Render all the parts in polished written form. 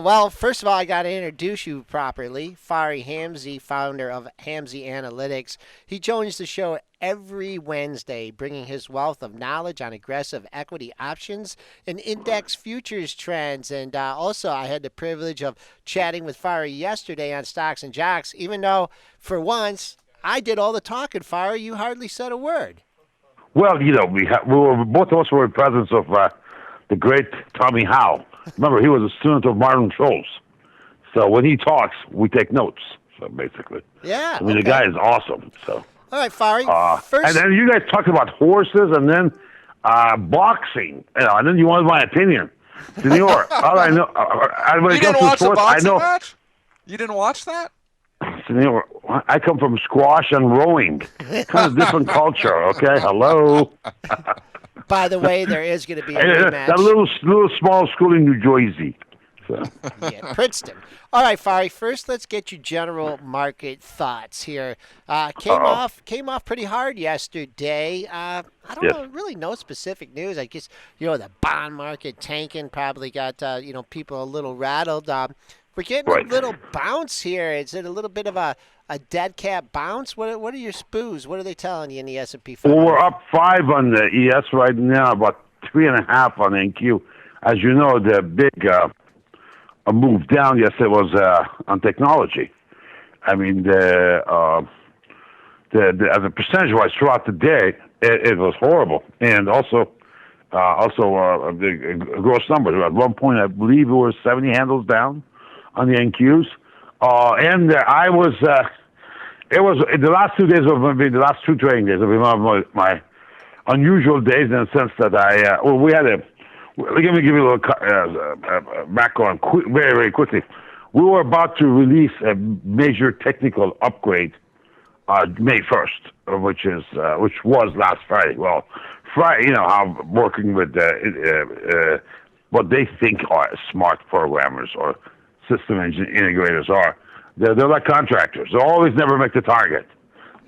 Well, first of all, I got to introduce you properly. Fari Hamzei, founder of Hamzei Analytics. He joins the show every Wednesday, bringing his wealth of knowledge on aggressive equity options and index futures trends. And also, I had the privilege of chatting with Fari yesterday on Stocks and Jocks, even though for once I did all the talking, Fari. You hardly said a word. Well, we were both of us were in presence of the great Tommy Howe. Remember, he was a student of Martin Schulz. So when he talks, we take notes. So basically, Yeah, I mean, the okay. guy is awesome. So, All right, Fari. and First, then you guys talked about horses, and then boxing. And then you wanted my opinion, Senor. All I know, when You it comes didn't to watch the sports, I boxing know, match? You didn't watch that? Senor. I come from squash and rowing, kind of different culture. Okay, hello. by the way, there is going to be a That rematch. little small school in New Jersey. So. Yeah, Princeton. All right, Fari. First, let's get your general market thoughts here. Uh-oh. Came off pretty hard yesterday. I don't Yes. know, really no specific news. I guess the bond market tanking probably got people a little rattled. We're getting a Right. little bounce here. Is it a little bit of a dead cat bounce? What are your spoos? What are they telling you in the S&P 500? Well, we're up 5 on the ES right now, about 3.5 on NQ. As you know, the big a move down yesterday was on technology. I mean, as a percentage wise throughout the day, it was horrible, and also the gross numbers. At one point, I believe it was 70 handles down on the NQs, and I was. It was the last 2 days of maybe the last 2 trading days of my unusual days in the sense that we had a. Let me give you a little background very, very quickly. We were about to release a major technical upgrade May 1st, which was last Friday. Well, Friday, how working with what they think are smart programmers or system integrators are. They're like contractors. They always never make the target.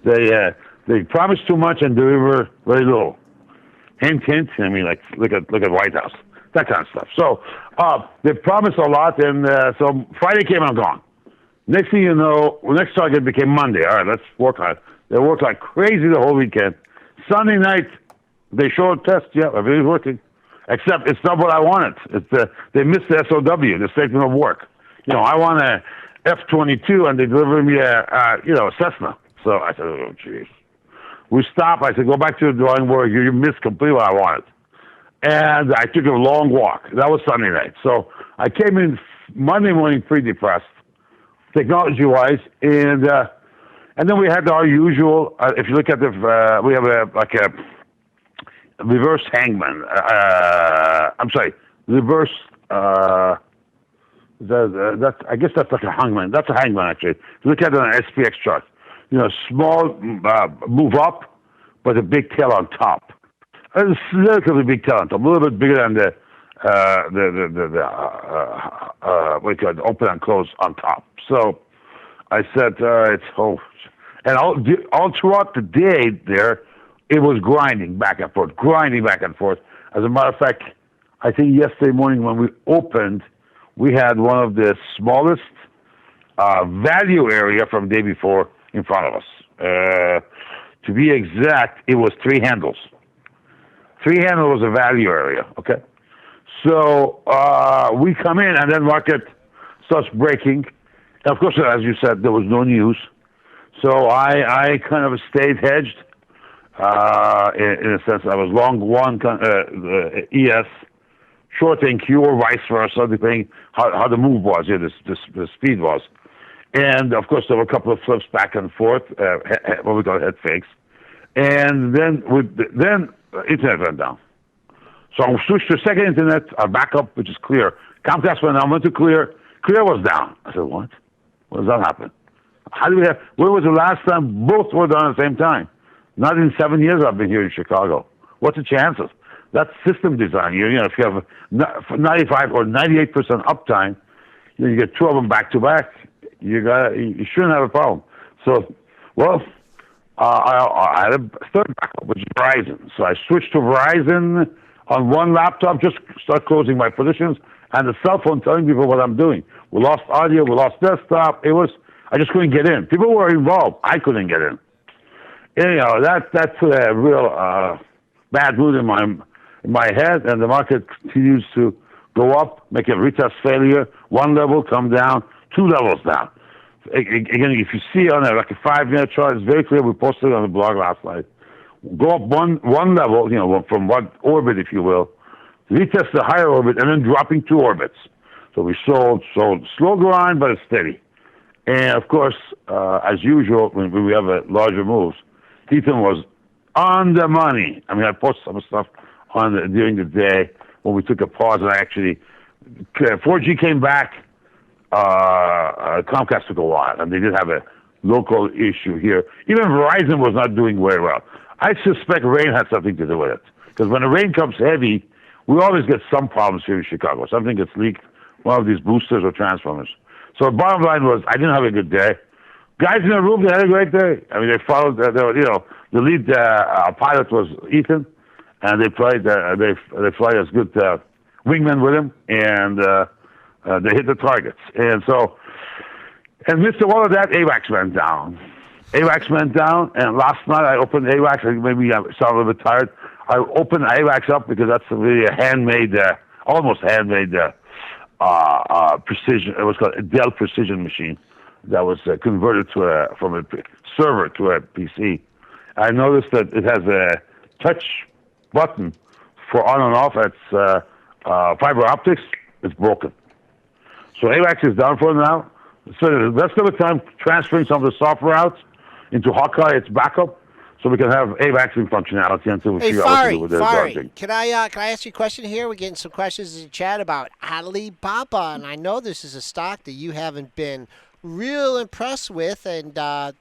They promise too much and deliver very little. Hint, hint. I mean, like look at White House, that kind of stuff. So they promised a lot, and so Friday came and gone. Next thing you know, next target became Monday. All right, let's work on it. They worked like crazy the whole weekend. Sunday night, they showed a test. Yeah, everything's working, except it's not what I wanted. They missed the SOW, the statement of work. I want a F-22, and they delivered me a Cessna. So I said, oh, jeez. We stopped. I said, go back to the drawing board. You missed completely what I wanted. And I took a long walk. That was Sunday night. So I came in Monday morning pretty depressed, technology-wise. And then we had our usual, if you look at we have a reverse hangman. I'm sorry, reverse, I guess that's like a hangman. That's a hangman, actually. If you look at it on an SPX chart. Small move up, but a big tail on top. It's a relatively big tail on top, a little bit bigger than the what do you call it, open and close on top. So I said, and all throughout the day there, it was grinding back and forth. As a matter of fact, I think yesterday morning when we opened, we had one of the smallest value area from the day before in front of us. To be exact, it was 3 handles. 3 handles was a value area, okay? So we come in, and then market starts breaking. And of course, as you said, there was no news. So I kind of stayed hedged. In a sense, I was long one ES, short NQ, or vice versa, depending how the move was, the speed was. And of course, there were a couple of flips back and forth, what we call head fakes. And then internet went down. So I switched to second internet, our backup, which is Clear. Comcast went down, went to Clear. Clear was down. I said, what? What does that happen? When was the last time both were done at the same time? Not in 7 years I've been here in Chicago. What's the chances? That's system design. If you have 95 or 98% uptime, you get 2 of them back to back. You shouldn't have a problem. So, I had a third backup, which is Verizon. So I switched to Verizon on one laptop, just start closing my positions, and the cell phone telling people what I'm doing. We lost audio, we lost desktop. I just couldn't get in. People were involved. I couldn't get in. And, that put a real bad mood in my head, and the market continues to go up, make a retest failure, one level, come down, two levels down. Again, if you see on a 5-minute chart, it's very clear. We posted it on the blog last night. Go up one level, from one orbit, if you will, retest the higher orbit, and then dropping 2 orbits. So we sold slow grind, but it's steady. And of course, as usual, when we have larger moves, Ethan was on the money. I mean, I posted some stuff during the day when we took a pause, and 4G came back. Comcast took a while, and they did have a local issue here. Even Verizon was not doing very well. I suspect rain had something to do with it, because when the rain comes heavy, we always get some problems here in Chicago. Something gets leaked, one of these boosters or transformers. So the bottom line was, I didn't have a good day. Guys in the room, they had a great day. I mean, they followed. The lead pilot was Ethan, and they played. They fly as good wingmen with him, and they hit the targets. And so, and midst of all of that, AWACS went down. And last night I opened AWACS. Maybe I sound a little bit tired. I opened AWACS up because that's really a handmade, almost handmade precision. It was called a Dell Precision machine that was converted from a server to a PC. I noticed that it has a touch button for on and off. It's fiber optics. It's broken. So AWACS is down for now. So the rest of the time, transferring some of the software out into Hawkeye, its backup, so we can have AWACS functionality until we figure out what to do with this. Fari, can I ask you a question here? We're getting some questions in the chat about Alibaba, and I know this is a stock that you haven't been real impressed with, and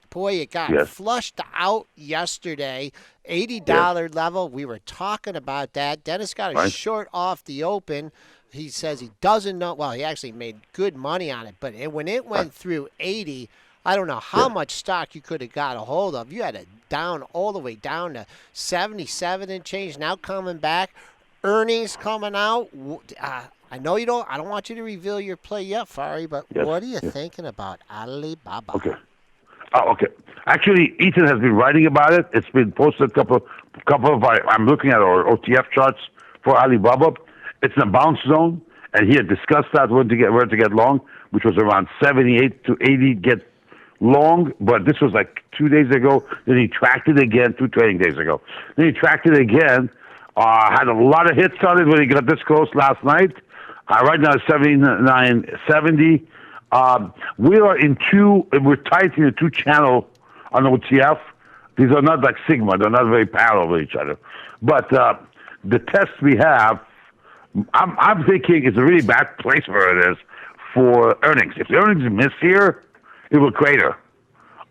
boy, it got flushed out yesterday. $80 level. We were talking about that. Dennis got a short off the open. He says he doesn't know. Well, he actually made good money on it, but when it went through 80, I don't know how much stock you could have got a hold of. You had it down all the way down to 77 and change. Now coming back, earnings coming out. I know you don't. I don't want you to reveal your play yet, Fari. But what are you thinking about Alibaba? Okay. Okay. Actually, Ethan has been writing about it. It's been posted a couple of. I'm looking at our OTF charts for Alibaba. It's in a bounce zone, and he had discussed that where to get long, which was around 78 to 80 get long. But this was like 2 days ago. Then he tracked it again 2 trading days ago. Then he tracked it again. Had a lot of hits on it when he got this close last night. Right now, 79.70. We're tight in a 2-channel on OTF. These are not like Sigma. They're not very parallel with each other. But the test we have, I'm thinking it's a really bad place where it is for earnings. If the earnings miss here, it will crater.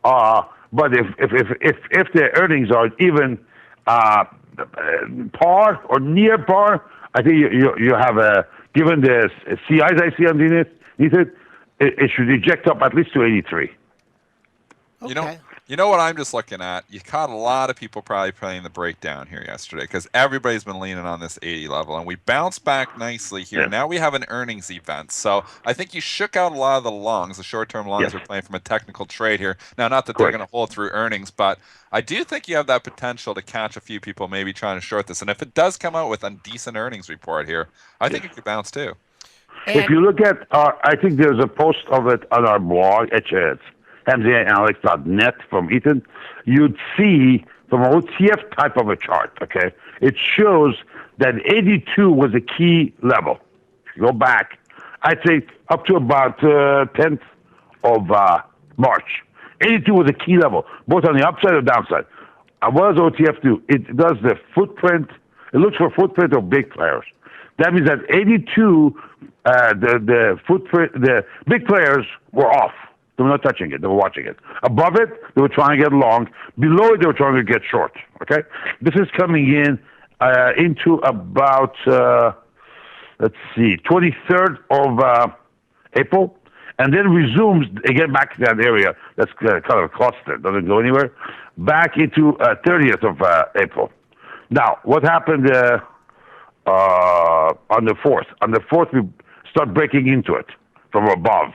But if the earnings are even par or near par, I think you have given the CIs I see underneath it should eject up at least to 83. Okay. You know what I'm just looking at? You caught a lot of people probably playing the breakdown here yesterday because everybody's been leaning on this 80 level, and we bounced back nicely here. Now we have an earnings event, so I think you shook out a lot of the longs. The short-term longs are playing from a technical trade here. Now, not that they're going to hold through earnings, but I do think you have that potential to catch a few people maybe trying to short this. And if it does come out with a decent earnings report here, I think it could bounce too. If you look at I think there's a post of it on our blog, it's HamzeiAnalytics.net from Ethan. You'd see from an OTF type of a chart, okay, it shows that 82 was a key level. If you go back, I'd say up to about 10th of March. 82 was a key level, both on the upside and downside. What does OTF do? It does the footprint. It looks for footprint of big players. That means that 82, the footprint, the big players were off. They were not touching it. They were watching it. Above it, they were trying to get long. Below it, they were trying to get short. Okay, this is coming in into about 23rd of April, and then resumes again back to that area that's kind of a cluster. Doesn't go anywhere. Back into 30th of April. Now, what happened on the 4th? On the 4th, start breaking into it from above.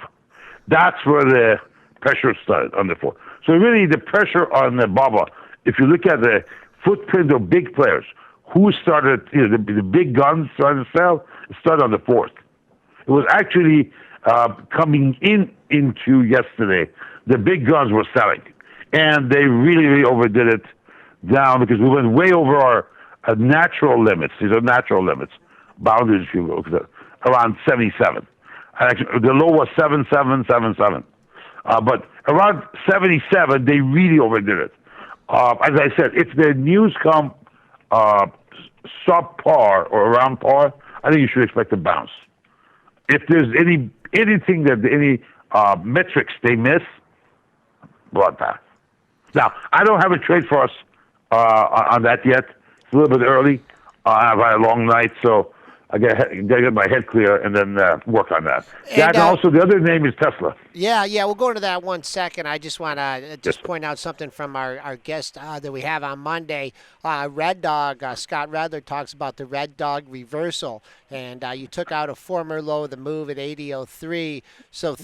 That's where the pressure started on the fourth. So really, the pressure on the Baba. If you look at the footprint of big players, who started, the big guns started to sell. It started on the fourth. It was actually coming into yesterday. The big guns were selling, and they really, really overdid it down because we went way over our natural limits. These are natural limits, boundaries, if you will, around 77. Actually, the low was 7777. But around 77, they really overdid it. As I said, if the news come subpar or around par, I think you should expect a bounce. If there's anything that any metrics they miss, bloodbath. Now, I don't have a trade for us on that yet. It's a little bit early. I've had a long night, so I got to get my head clear and then work on that. And also, the other name is Tesla. Yeah, we'll go into that 1 second. I just want to point out something from our guest that we have on Monday. Red Dog, Scott Redler talks about the Red Dog reversal. And you took out a former low of the move at 80.03. So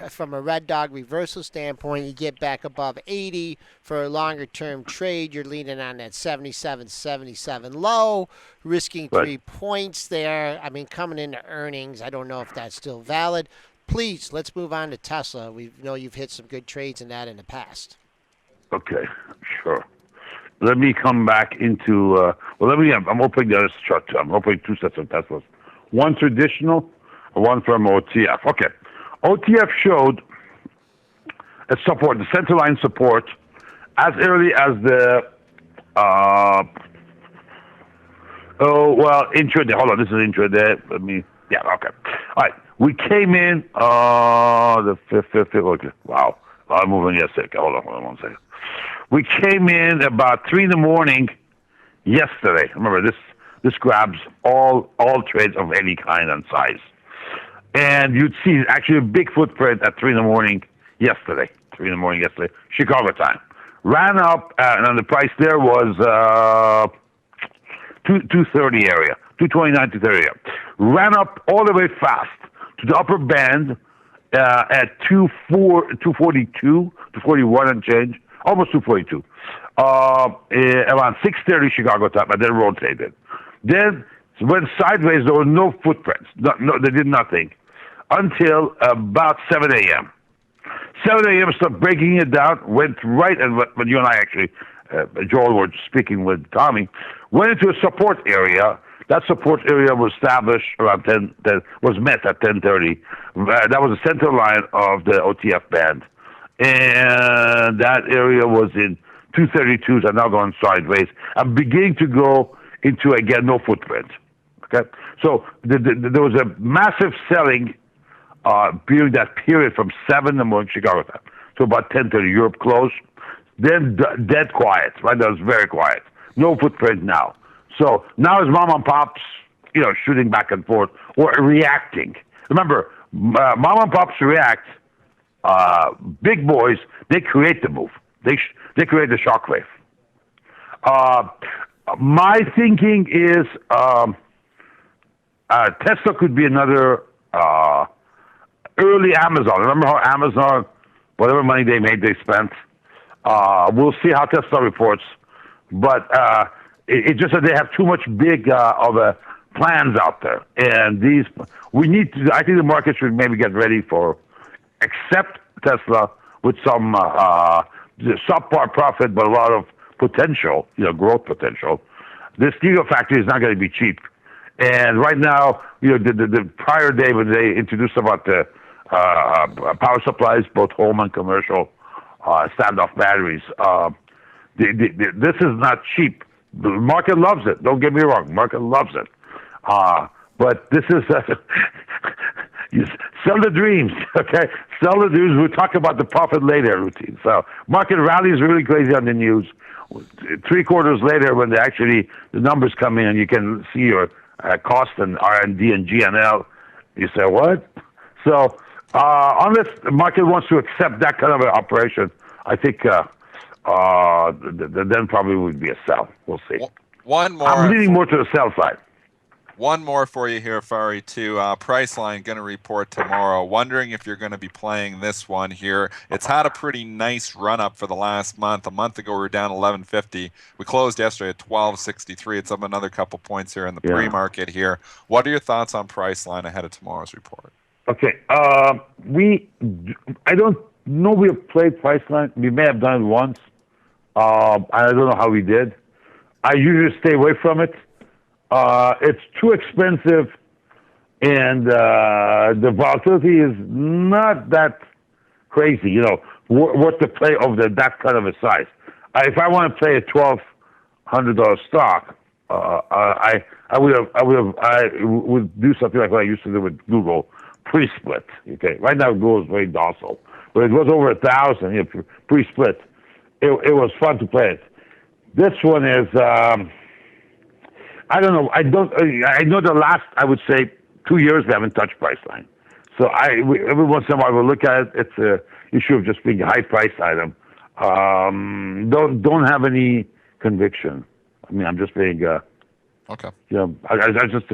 from a Red Dog reversal standpoint, you get back above 80. For a longer-term trade, you're leaning on that 77.77 low, risking 3 points there. I mean, coming into earnings, I don't know if that's still valid. Please, let's move on to Tesla. We know you've hit some good trades in that in the past. Okay, sure. Let me come back into, I'm opening the other chart too. I'm opening 2 sets of Teslas. One traditional, one from OTF. Okay. OTF showed a support, the centerline support, as early as the, intraday. Hold on, this is intraday. Okay. All right. We came in, the fifth, okay. Wow. I'm moving yesterday. Okay, hold on 1 second. We came in about 3 in the morning yesterday. Remember, this grabs all trades of any kind and size. And you'd see actually a big footprint at 3 in the morning yesterday. 3 in the morning yesterday, Chicago time. Ran up, and the price there was 230 area, 229 to 30 area. Ran up all the way fast to the upper band at 242, 241 and change, almost 242. Around 6:30 Chicago time, and then rotated. Then went sideways. There were no footprints. No, they did nothing until about 7 a.m. 7 a.m. started breaking it down. Went right, and when you and I actually, Joel, were speaking with Tommy, went into a support area. That support area was established around 10. That was met at 10:30. That was the center line of the OTF band, and that area was in 232s. Are now going sideways. I'm beginning to go into again no footprint. Okay, so there was a massive selling during that period from 7 in the morning Chicago time to about 10:30. Europe closed. Then dead quiet. Right, that was very quiet. No footprint now. So now it's mom and pops, shooting back and forth or reacting. Remember, mom and pops react. Big boys, they create the move. They create the shockwave. My thinking is Tesla could be another early Amazon. Remember how Amazon, whatever money they made, they spent. We'll see how Tesla reports, but it's just that they have too much big of a plans out there, and I think the market should maybe get ready for accept Tesla with some subpar profit, but a lot of potential, growth potential. This Gigafactory is not going to be cheap, and right now, the prior day when they introduced about the power supplies, both home and commercial, standoff batteries, this is not cheap. The market loves it. Don't get me wrong. Market loves it. But this is you sell the dreams, okay? Sell the dreams. We'll talk about the profit later routine. So market rally is really crazy on the news. 3 quarters later, when the numbers come in and you can see your cost and R&D and G&L, you say, what? So unless the market wants to accept that kind of an operation, I think then probably would be a sell. We'll see. One more. I'm leaning more to the sell side. One more for you here, Fari, too. Priceline going to report tomorrow. Wondering if you're going to be playing this one here. It's had a pretty nice run up for the last month. A month ago, we were down 11.50. We closed yesterday at 12.63. It's up another couple points here in the pre-market here. What are your thoughts on Priceline ahead of tomorrow's report? Okay. I don't know we have played Priceline. We may have done it once. I don't know how we did. I usually stay away from it. It's too expensive, and the volatility is not that crazy. You know, worth the play of that kind of a size. If I want to play a $1,200 stock, I would do something like what I used to do with Google, pre-split. Okay, right now Google is very docile, but it was over 1,000. You know, pre-split. It was fun to play it. This one is. I don't know. I know the last, I would say, 2 years we haven't touched Priceline. So every once in a while we'll look at it. It's a issue of just being a high price item. Don't have any conviction. I mean, I'm just being. Okay. You know, I just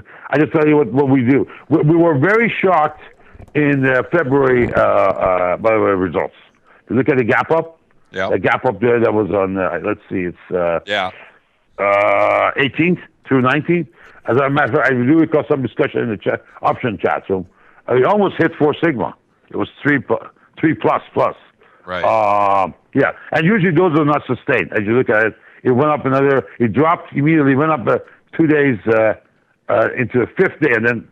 tell you what we do. We were very shocked in February by the way results. You look at the gap up. Yeah. The gap up there that was on. Let's see. It's 18th. Through 19th. As a matter of fact, I do recall some discussion in the option chat. So we almost hit 4 sigma. It was 3 plus. Right. Yeah. And usually those are not sustained. As you look at it, it went up another. It dropped immediately. Went up 2 days into the 5th day, and then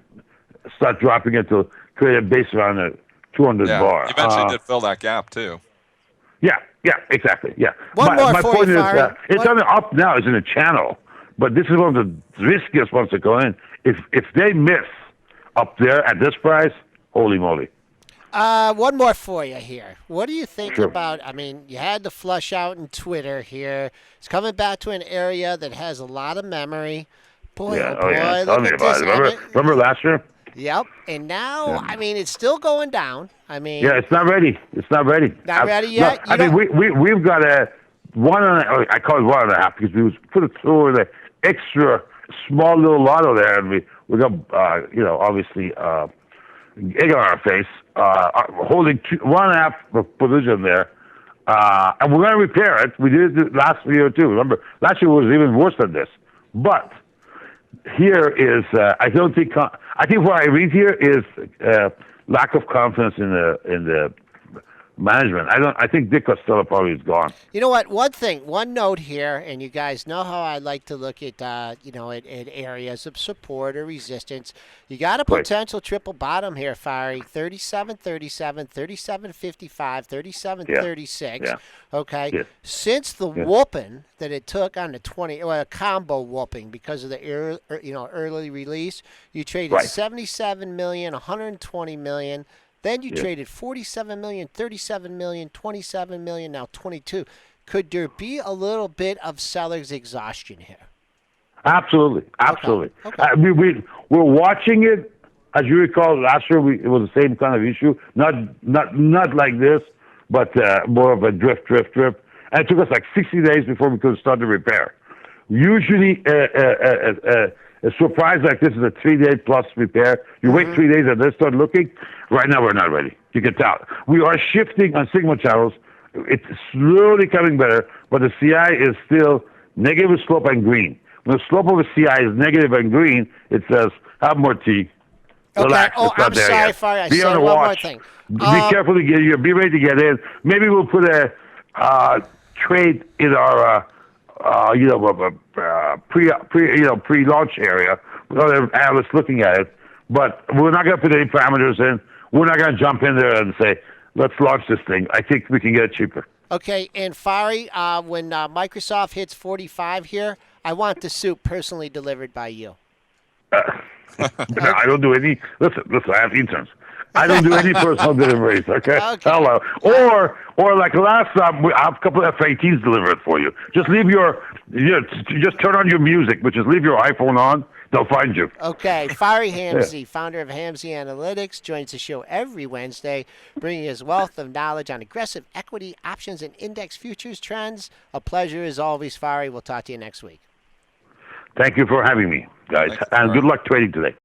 start dropping it to create a base around a 200 bar. You eventually did fill that gap too. Yeah. Exactly. Yeah. My point you, is, it's on the up now. It's in a channel. But this is one of the riskiest ones to go in. If they miss up there at this price, holy moly. One more for you here. What do you think Sure. about, I mean, you had the flush out in Twitter here. It's coming back to an area that has a lot of memory. Boy, Yeah, oh boy, yeah. look Tell me at about this. it. Remember last year? Yep. And now, I mean, it's still going down. I mean, Yeah, it's not ready. Not ready yet? No, I mean, we've got a 1.5. I call it 1.5 because we put it through the extra small little lotto there, and we got obviously egg on our face, holding 1.5 position there, and we're going to repair it. We did it last year too. Remember, last year was even worse than this. But here is I think what I read here is lack of confidence in the management. I think Dick Costello probably is gone. You know what? One note here, and you guys know how I like to look at, at areas of support or resistance. You got a potential triple bottom here, Fari. 37.37, 37.55, 37.36. Yeah. Okay. Yeah. Since the whooping that it took on the 20, a combo whooping because of the early release, you traded 77 million, 120 million. Then you traded 47 million, 37 million, 27 million, now 22. Could there be a little bit of seller's exhaustion here? Absolutely. Okay. We're watching it. As you recall, last year it was the same kind of issue. Not like this, but more of a drift. And it took us like 60 days before we could start the repair. Usually, a surprise like this is a 3-day plus repair. You wait 3 days and then start looking. Right now, we're not ready. You can tell. We are shifting on Sigma channels. It's slowly coming better, but the CI is still negative slope and green. When the slope of a CI is negative and green, it says, have more tea. Relax. Okay. Oh, I'm sorry, Fari. I said one more thing. Be careful to get. Be ready to get in. Maybe we'll put a trade in our pre-launch area with other analysts looking at it. But we're not going to put any parameters in. We're not going to jump in there and say, let's launch this thing. I think we can get it cheaper. Okay, and Fari, when Microsoft hits 45 here, I want the soup personally delivered by you. I don't do any. Listen. I have interns. I don't do any personal deliveries. Okay. Hello. Or like last time, I have a couple of F-18s delivered for you. Just leave just turn on your music, which is leave your iPhone on. They'll find you. Okay. Fari Hamzei, founder of Hamzei Analytics, joins the show every Wednesday, bringing his wealth of knowledge on aggressive equity, options, and index futures trends. A pleasure as always, Fari. We'll talk to you next week. Thank you for having me. guys. Thanks, And Fari. good luck trading today.